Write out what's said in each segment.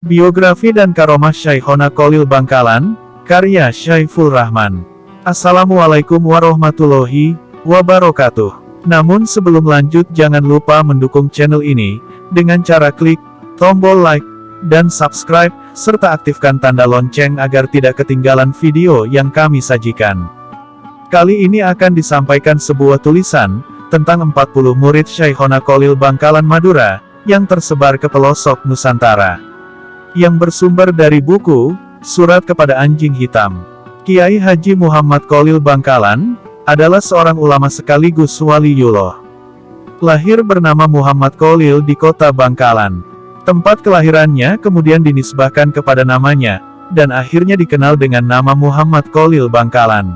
Biografi dan Karomah Syekhona Cholil Bangkalan, karya Syaiful Rahman. Assalamualaikum warahmatullahi wabarakatuh. Namun sebelum lanjut jangan lupa mendukung channel ini, dengan cara klik tombol like, dan subscribe, serta aktifkan tanda lonceng agar tidak ketinggalan video yang kami sajikan. Kali ini akan disampaikan sebuah tulisan, tentang 40 murid Syekhona Cholil Bangkalan Madura, yang tersebar ke pelosok Nusantara. Yang bersumber dari buku, Surat kepada Anjing Hitam. Kiai Haji Muhammad Cholil Bangkalan, adalah seorang ulama sekaligus waliullah. Lahir bernama Muhammad Cholil di kota Bangkalan. Tempat kelahirannya kemudian dinisbahkan kepada namanya, dan akhirnya dikenal dengan nama Muhammad Cholil Bangkalan.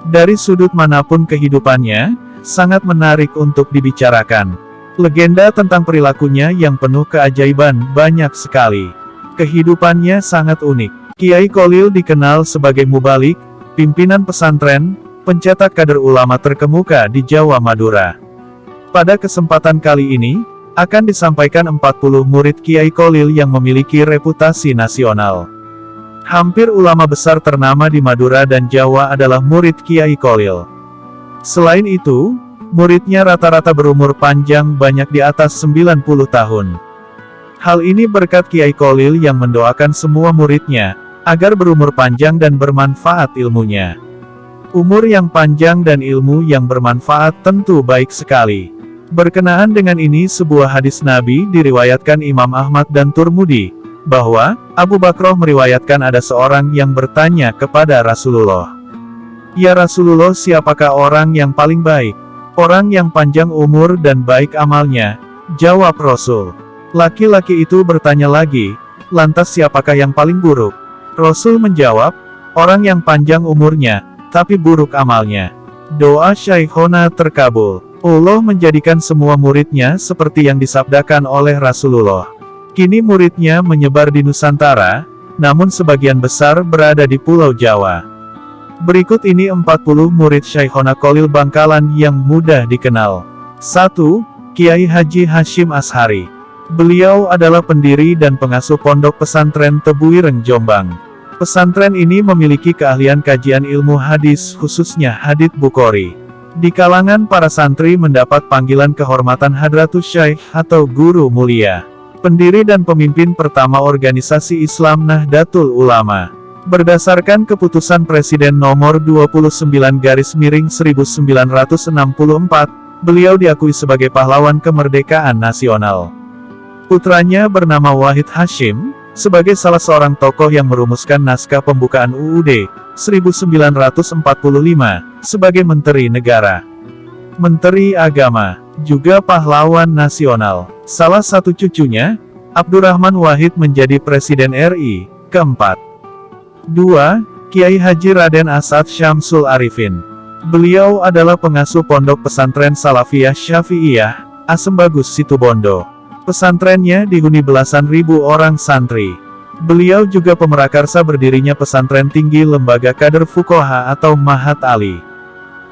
Dari sudut manapun kehidupannya, sangat menarik untuk dibicarakan. Legenda tentang perilakunya yang penuh keajaiban banyak sekali. Kehidupannya sangat unik. Kiai Cholil dikenal sebagai mubalik, pimpinan pesantren, pencetak kader ulama terkemuka di Jawa Madura. Pada kesempatan kali ini, akan disampaikan 40 murid Kiai Cholil yang memiliki reputasi nasional. Hampir ulama besar ternama di Madura dan Jawa adalah murid Kiai Cholil. Selain itu, muridnya rata-rata berumur panjang banyak di atas 90 tahun. Hal ini berkat Kiai Cholil yang mendoakan semua muridnya, agar berumur panjang dan bermanfaat ilmunya. Umur yang panjang dan ilmu yang bermanfaat tentu baik sekali. Berkenaan dengan ini sebuah hadis Nabi diriwayatkan Imam Ahmad dan Turmudi, bahwa Abu Bakroh meriwayatkan ada seorang yang bertanya kepada Rasulullah. Ya Rasulullah, siapakah orang yang paling baik? Orang yang panjang umur dan baik amalnya, jawab Rasul. Laki-laki itu bertanya lagi, lantas siapakah yang paling buruk? Rasul menjawab, orang yang panjang umurnya, tapi buruk amalnya. Doa Syekhona terkabul. Allah menjadikan semua muridnya seperti yang disabdakan oleh Rasulullah. Kini muridnya menyebar di Nusantara, namun sebagian besar berada di Pulau Jawa. Berikut ini 40 murid Syekhona Cholil Bangkalan yang mudah dikenal. 1. Kiai Haji Hashim Ashari. Beliau adalah pendiri dan pengasuh pondok pesantren Tebuireng Jombang. Pesantren ini memiliki keahlian kajian ilmu hadis, khususnya hadits Bukhari. Di kalangan para santri mendapat panggilan kehormatan Hadratus Syekh atau Guru Mulia. Pendiri dan pemimpin pertama organisasi Islam Nahdlatul Ulama. Berdasarkan keputusan Presiden nomor 29/1964, beliau diakui sebagai pahlawan kemerdekaan nasional. Putranya bernama Wahid Hashim, sebagai salah seorang tokoh yang merumuskan naskah pembukaan UUD 1945, sebagai Menteri Negara, Menteri Agama, juga pahlawan nasional. Salah satu cucunya, Abdurrahman Wahid menjadi Presiden RI keempat. 2. Kiai Haji Raden Asad Syamsul Arifin. Beliau adalah pengasuh pondok pesantren Salafiyah Syafi'iyah, Asembagus Situbondo. Pesantrennya dihuni belasan ribu orang santri. Beliau juga pemerakarsa berdirinya pesantren tinggi lembaga kader fuqaha atau Mahat Ali.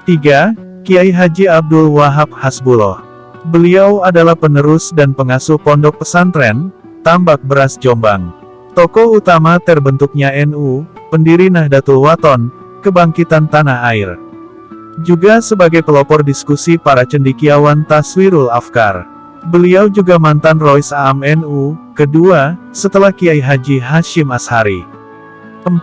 3. Kiai Haji Abdul Wahab Hasbullah. Beliau adalah penerus dan pengasuh pondok pesantren Tambak Beras Jombang. Tokoh utama terbentuknya NU, pendiri Nahdlatul Wathon, kebangkitan tanah air. Juga sebagai pelopor diskusi para cendekiawan Taswirul Afkar. Beliau juga mantan Rois Am NU, kedua, setelah Kiai Haji Hashim Ashari. 4.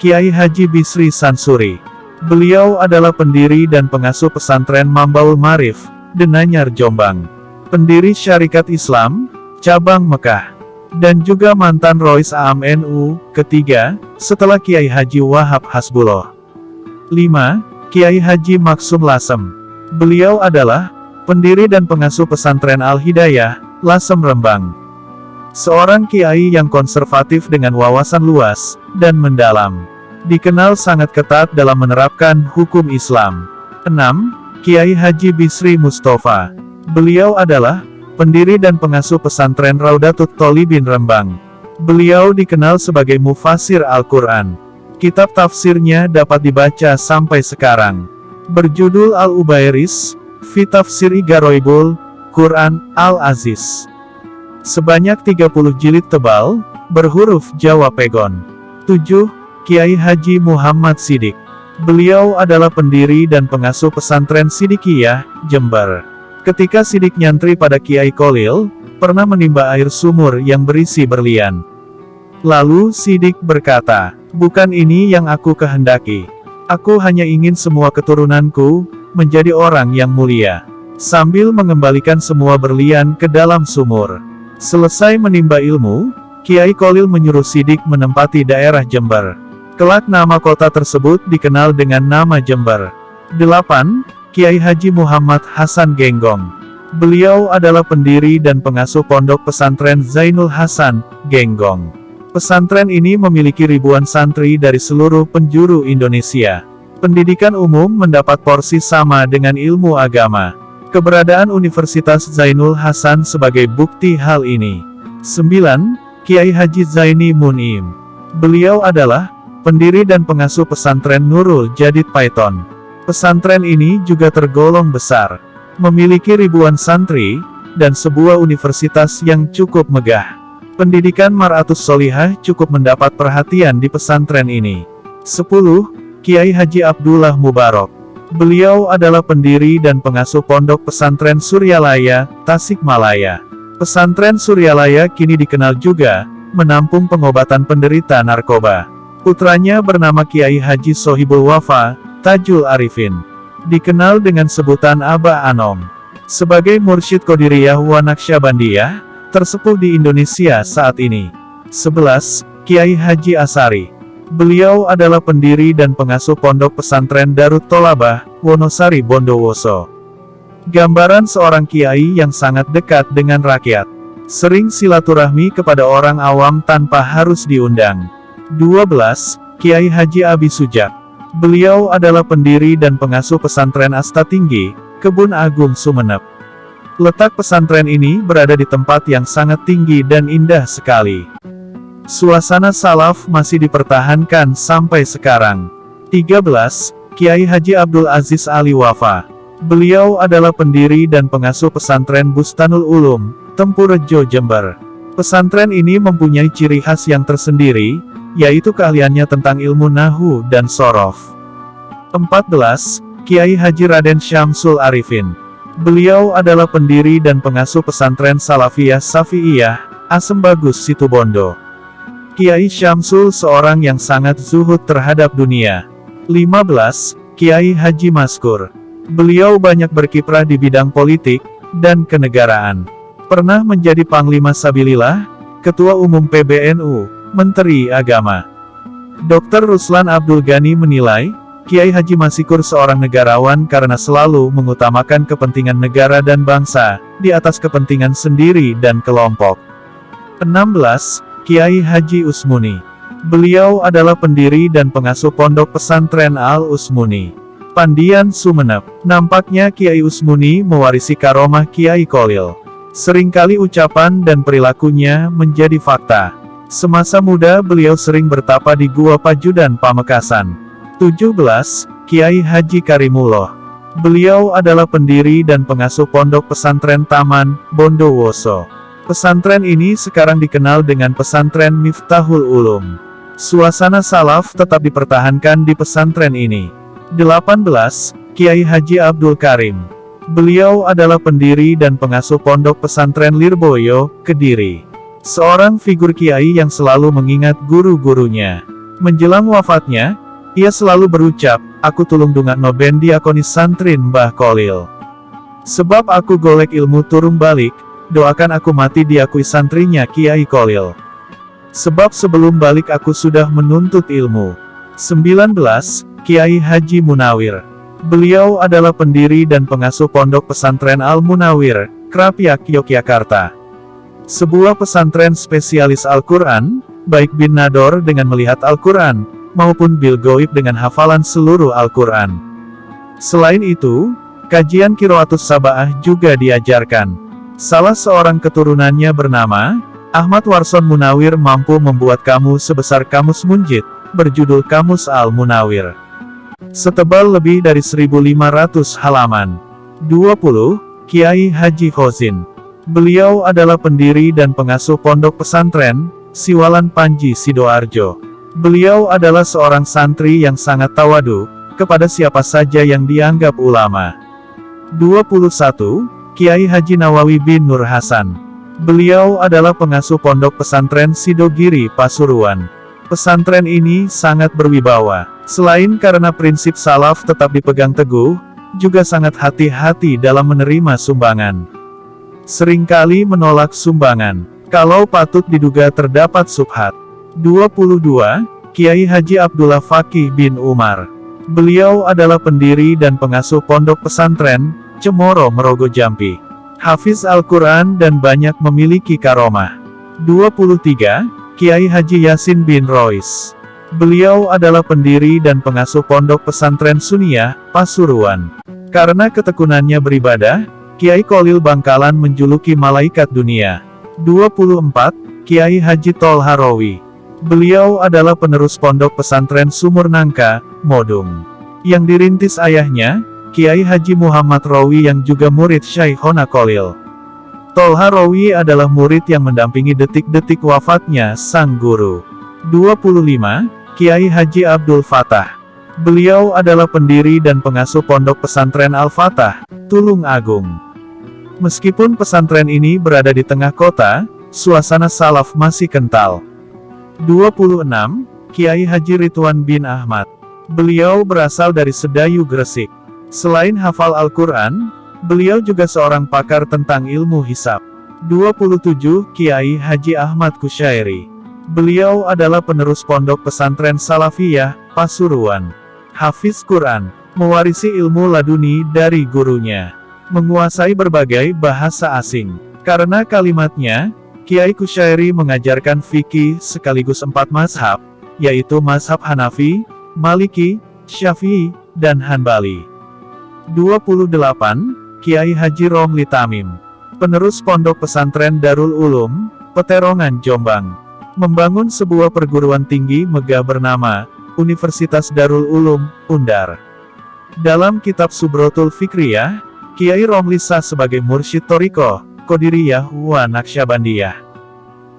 Kiai Haji Bisri Sansuri. Beliau adalah pendiri dan pengasuh pesantren Mambaul Marif, Denanyar Jombang. Pendiri Syarikat Islam, Cabang Mekah. Dan juga mantan Rois Am NU, ketiga, setelah Kiai Haji Wahab Hasbullah. 5. Kiai Haji Maksum Lasem. Beliau adalah pendiri dan pengasuh pesantren Al-Hidayah, Lasem Rembang. Seorang kiai yang konservatif dengan wawasan luas dan mendalam. Dikenal sangat ketat dalam menerapkan hukum Islam. 6. Kiai Haji Bisri Mustafa. Beliau adalah pendiri dan pengasuh pesantren Raudatut Tholibin Rembang. Beliau dikenal sebagai mufassir Al-Quran. Kitab tafsirnya dapat dibaca sampai sekarang. Berjudul Al-Ubairis, Fi Tafsiri Garoibul Quran Al-Aziz. Sebanyak 30 jilid tebal, berhuruf Jawa Pegon. 7. Kiai Haji Muhammad Sidik. Beliau adalah pendiri dan pengasuh pesantren Sidikiyah, Jember. Ketika Sidik nyantri pada Kiai Kholil, pernah menimba air sumur yang berisi berlian. Lalu Sidik berkata, "Bukan ini yang aku kehendaki. Aku hanya ingin semua keturunanku menjadi orang yang mulia." Sambil mengembalikan semua berlian ke dalam sumur. Selesai menimba ilmu, Kiai Kholil menyuruh Sidik menempati daerah Jember. Kelak nama kota tersebut dikenal dengan nama Jember. 8. Kiai Haji Muhammad Hasan Genggong. Beliau adalah pendiri dan pengasuh pondok pesantren Zainul Hasan, Genggong. Pesantren ini memiliki ribuan santri dari seluruh penjuru Indonesia. Pendidikan umum mendapat porsi sama dengan ilmu agama. Keberadaan Universitas Zainul Hasan sebagai bukti hal ini. 9. Kiai Haji Zaini Munim. Beliau adalah pendiri dan pengasuh pesantren Nurul Jadid Paiton. Pesantren ini juga tergolong besar, memiliki ribuan santri, dan sebuah universitas yang cukup megah. Pendidikan Mar'atus Sholihah cukup mendapat perhatian di pesantren ini. 10. Kiai Haji Abdullah Mubarak. Beliau adalah pendiri dan pengasuh pondok pesantren Suryalaya, Tasikmalaya. Pesantren Suryalaya kini dikenal juga menampung pengobatan penderita narkoba. Putranya bernama Kiai Haji Sohibul Wafa, Tajul Arifin. Dikenal dengan sebutan Aba Anom. Sebagai mursyid Qadiriyah wa Naqsyabandiyah, tersepuh di Indonesia saat ini. 11. Kiai Haji Asari. Beliau adalah pendiri dan pengasuh pondok pesantren Darut Tolabah, Wonosari Bondowoso. Gambaran seorang kiai yang sangat dekat dengan rakyat. Sering silaturahmi kepada orang awam tanpa harus diundang. 12. Kiai Haji Abi Sujak. Beliau adalah pendiri dan pengasuh pesantren Asta Tinggi, Kebun Agung Sumeneb. Letak pesantren ini berada di tempat yang sangat tinggi dan indah sekali. Suasana salaf masih dipertahankan sampai sekarang. 13. Kiai Haji Abdul Aziz Ali Wafa. Beliau adalah pendiri dan pengasuh pesantren Bustanul Ulum, Tempurejo, Jember. Pesantren ini mempunyai ciri khas yang tersendiri, yaitu keahliannya tentang ilmu Nahwu dan Shorof. 14. Kiai Haji Raden Syamsul Arifin. Beliau adalah pendiri dan pengasuh pesantren Salafiyah Safi'iyah, Asem Bagus Situbondo. Kiai Syamsul seorang yang sangat zuhud terhadap dunia. 15. Kiai Haji Maskur. Beliau banyak berkiprah di bidang politik dan kenegaraan. Pernah menjadi Panglima Sabilillah, Ketua Umum PBNU, Menteri Agama. Dr. Ruslan Abdul Ghani menilai, Kiai Haji Maskur seorang negarawan karena selalu mengutamakan kepentingan negara dan bangsa, di atas kepentingan sendiri dan kelompok. 16. Kiai Haji Usmuni. Beliau adalah pendiri dan pengasuh pondok pesantren Al-Usmuni, Pandian, Sumeneb. Nampaknya Kiai Usmuni mewarisi karomah Kiai Kholil. Seringkali ucapan dan perilakunya menjadi fakta. Semasa muda beliau sering bertapa di Gua Pajudan, Pamekasan. 17. Kiai Haji Karimullah. Beliau adalah pendiri dan pengasuh pondok pesantren Taman, Bondowoso. Pesantren ini sekarang dikenal dengan pesantren Miftahul Ulum. Suasana salaf tetap dipertahankan di pesantren ini. 18. Kiai Haji Abdul Karim. Beliau adalah pendiri dan pengasuh pondok pesantren Lirboyo, Kediri. Seorang figur kiai yang selalu mengingat guru-gurunya. Menjelang wafatnya, ia selalu berucap, "Aku tulung dungakno ben diakoni santrin Mbah Kholil. Sebab aku golek ilmu turung balik, doakan aku mati diakui santrinya Kiai Kholil. Sebab sebelum balik aku sudah menuntut ilmu." 19. Kiai Haji Munawir. Beliau adalah pendiri dan pengasuh pondok pesantren Al-Munawir, Krapyak, Yogyakarta. Sebuah pesantren spesialis Al-Quran, baik bin Nador dengan melihat Al-Quran, maupun bil goib dengan hafalan seluruh Al-Quran. Selain itu, kajian Qiraatus Sab'ah juga diajarkan. Salah seorang keturunannya bernama Ahmad Warson Munawir mampu membuat kamus sebesar Kamus Munjid, berjudul Kamus Al-Munawir. Setebal lebih dari 1.500 halaman. 20. Kiai Haji Khozin. Beliau adalah pendiri dan pengasuh pondok pesantren Siwalan Panji Sidoarjo. Beliau adalah seorang santri yang sangat tawadu kepada siapa saja yang dianggap ulama. 21. Kiai Haji Nawawi bin Nur Hasan. Beliau adalah pengasuh pondok pesantren Sidogiri Pasuruan. Pesantren ini sangat berwibawa. Selain karena prinsip salaf tetap dipegang teguh, juga sangat hati-hati dalam menerima sumbangan. Seringkali menolak sumbangan kalau patut diduga terdapat subhat. 22. Kiai Haji Abdullah Fakih bin Umar. Beliau adalah pendiri dan pengasuh pondok pesantren Cemoro Merogo Jampi. Hafiz Al-Quran dan banyak memiliki karomah. 23. Kiai Haji Yasin bin Rois. Beliau adalah pendiri dan pengasuh pondok pesantren Suniyah, Pasuruan. Karena ketekunannya beribadah, Kiai Kholil Bangkalan menjuluki malaikat dunia. 24. Kiai Haji Tolha Rowi. Beliau adalah penerus pondok pesantren Sumur Nangka, Modung, yang dirintis ayahnya, Kiai Haji Muhammad Rowi yang juga murid Syaikhona Kholil. Tolha Rowi adalah murid yang mendampingi detik-detik wafatnya sang guru. 25. Kiai Haji Abdul Fatah. Beliau adalah pendiri dan pengasuh pondok pesantren Al-Fatah, Tulung Agung. Meskipun pesantren ini berada di tengah kota, suasana salaf masih kental. 26. Kiai Haji Ridwan bin Ahmad. Beliau berasal dari Sedayu Gresik. Selain hafal Al-Quran, beliau juga seorang pakar tentang ilmu hisab. 27. Kiai Haji Ahmad Kusyairi. Beliau adalah penerus pondok pesantren Salafiyah, Pasuruan. Hafiz Quran, mewarisi ilmu laduni dari gurunya. Menguasai berbagai bahasa asing. Karena kalimatnya, Kiai Kusyairi mengajarkan fikih sekaligus 4 mazhab, yaitu mazhab Hanafi, Maliki, Syafi'i, dan Hanbali. 28. Kiai Haji Romli Tamim. Penerus pondok pesantren Darul Ulum, Peterongan Jombang. Membangun sebuah perguruan tinggi megah bernama Universitas Darul Ulum, Undar. Dalam kitab Subrotul Fikriyah, Kiai Romli sah sebagai mursyid Thoriko, Qadiriyah wa Naqsyabandiyah.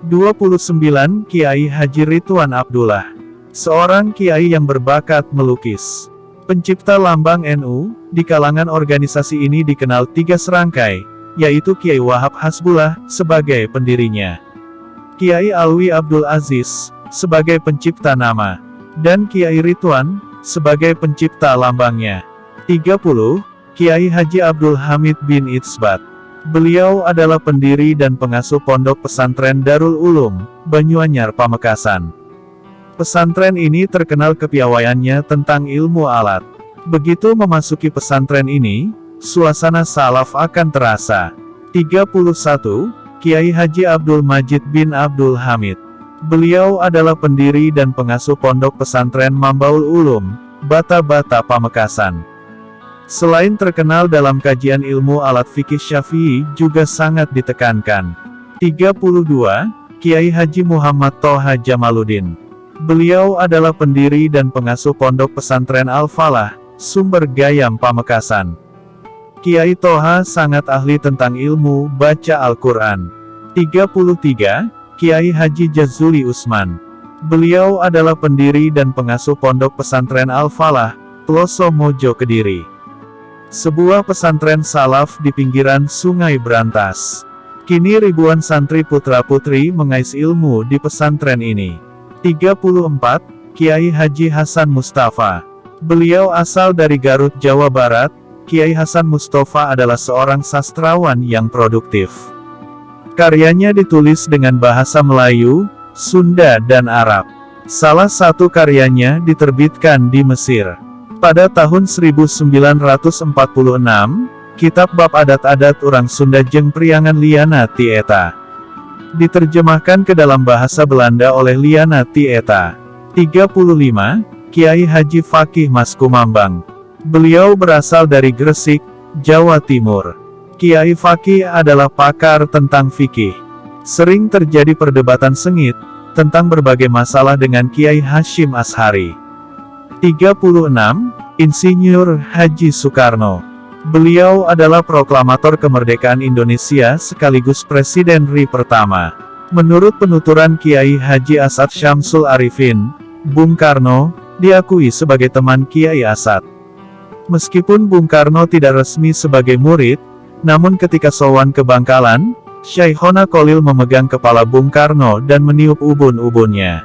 29. Kiai Haji Ridwan Abdullah. Seorang kiai yang berbakat melukis. Pencipta lambang NU, di kalangan organisasi ini dikenal 3 serangkai, yaitu Kiai Wahab Hasbullah, sebagai pendirinya, Kiai Alwi Abdul Aziz, sebagai pencipta nama, dan Kiai Ridwan, sebagai pencipta lambangnya. 30. Kiai Haji Abdul Hamid bin Itsbat. Beliau adalah pendiri dan pengasuh pondok pesantren Darul Ulum, Banyuanyar Pamekasan. Pesantren ini terkenal kepiawaiannya tentang ilmu alat. Begitu memasuki pesantren ini, suasana salaf akan terasa. 31. Kiai Haji Abdul Majid bin Abdul Hamid. Beliau adalah pendiri dan pengasuh pondok pesantren Mambaul Ulum, Bata-Bata Pamekasan. Selain terkenal dalam kajian ilmu alat fikih Syafi'i juga sangat ditekankan. 32. Kiai Haji Muhammad Toha Jamaluddin. Beliau adalah pendiri dan pengasuh pondok pesantren Al-Falah, Sumber Gayam Pamekasan. Kiai Toha sangat ahli tentang ilmu baca Al-Quran. 33. Kiai Haji Jazuli Usman. Beliau adalah pendiri dan pengasuh pondok pesantren Al-Falah, Ploso Mojo Kediri. Sebuah pesantren salaf di pinggiran Sungai Brantas. Kini ribuan santri putra-putri mengais ilmu di pesantren ini. 34. Kiai Haji Hasan Mustafa. Beliau asal dari Garut, Jawa Barat. Kiai Hasan Mustafa adalah seorang sastrawan yang produktif. Karyanya ditulis dengan bahasa Melayu, Sunda dan Arab. Salah satu karyanya diterbitkan di Mesir. Pada tahun 1946, kitab Bab Adat-Adat Orang Sunda Jeung Priangan Liana Tieta diterjemahkan ke dalam bahasa Belanda oleh Liana Tieta. 35. Kiai Haji Fakih Mas Kumambang. Beliau berasal dari Gresik, Jawa Timur. Kiai Fakih adalah pakar tentang fikih. Sering terjadi perdebatan sengit tentang berbagai masalah dengan Kiai Hashim Ashari. 36. Insinyur Haji Soekarno. Beliau adalah proklamator kemerdekaan Indonesia sekaligus Presiden RI pertama. Menurut penuturan Kiai Haji Asad Syamsul Arifin, Bung Karno diakui sebagai teman Kiai Asad. Meskipun Bung Karno tidak resmi sebagai murid, namun ketika sowan ke Bangkalan, Syaikhoنا Cholil memegang kepala Bung Karno dan meniup ubun-ubunnya.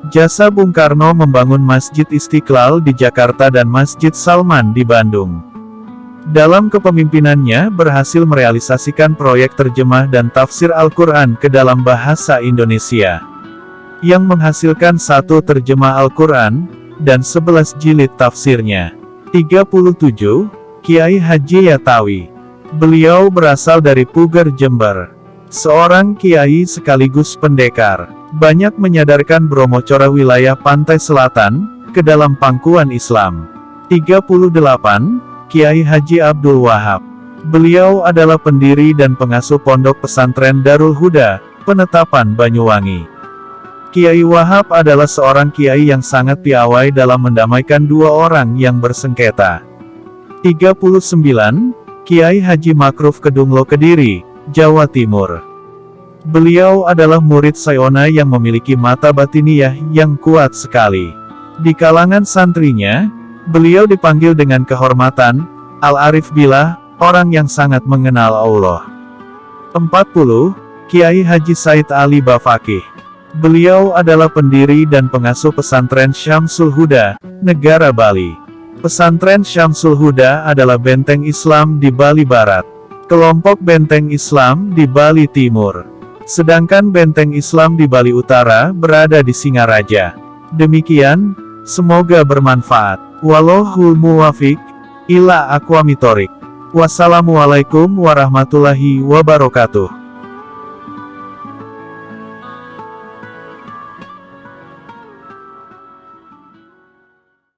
Jasa Bung Karno membangun Masjid Istiqlal di Jakarta dan Masjid Salman di Bandung. Dalam kepemimpinannya berhasil merealisasikan proyek terjemah dan tafsir Al-Quran ke dalam bahasa Indonesia, yang menghasilkan 1 terjemah Al-Quran, dan 11 jilid tafsirnya. 37. Kiai Haji Yatawi. Beliau berasal dari Puger, Jember. Seorang kiai sekaligus pendekar, banyak menyadarkan Brahmacora wilayah pantai selatan, ke dalam pangkuan Islam. 38. Kiai Haji Abdul Wahab. Beliau adalah pendiri dan pengasuh pondok pesantren Darul Huda, Penetapan Banyuwangi. Kiai Wahab adalah seorang kiai yang sangat piawai dalam mendamaikan 2 orang yang bersengketa. 39. Kiai Haji Makruf Kedunglo Kediri, Jawa Timur. Beliau adalah murid Sayona yang memiliki mata batiniyah yang kuat sekali. Di kalangan santrinya, beliau dipanggil dengan kehormatan, Al-Arif Billah, orang yang sangat mengenal Allah. 40. Kiai Haji Said Ali Bafakih. Beliau adalah pendiri dan pengasuh pesantren Syamsul Huda, negara Bali. Pesantren Syamsul Huda adalah benteng Islam di Bali Barat, kelompok benteng Islam di Bali Timur. Sedangkan benteng Islam di Bali Utara berada di Singaraja. Demikian, semoga bermanfaat. Wallahul muwafiq ila aqwamit thoriq. Wassalamualaikum warahmatullahi wabarakatuh.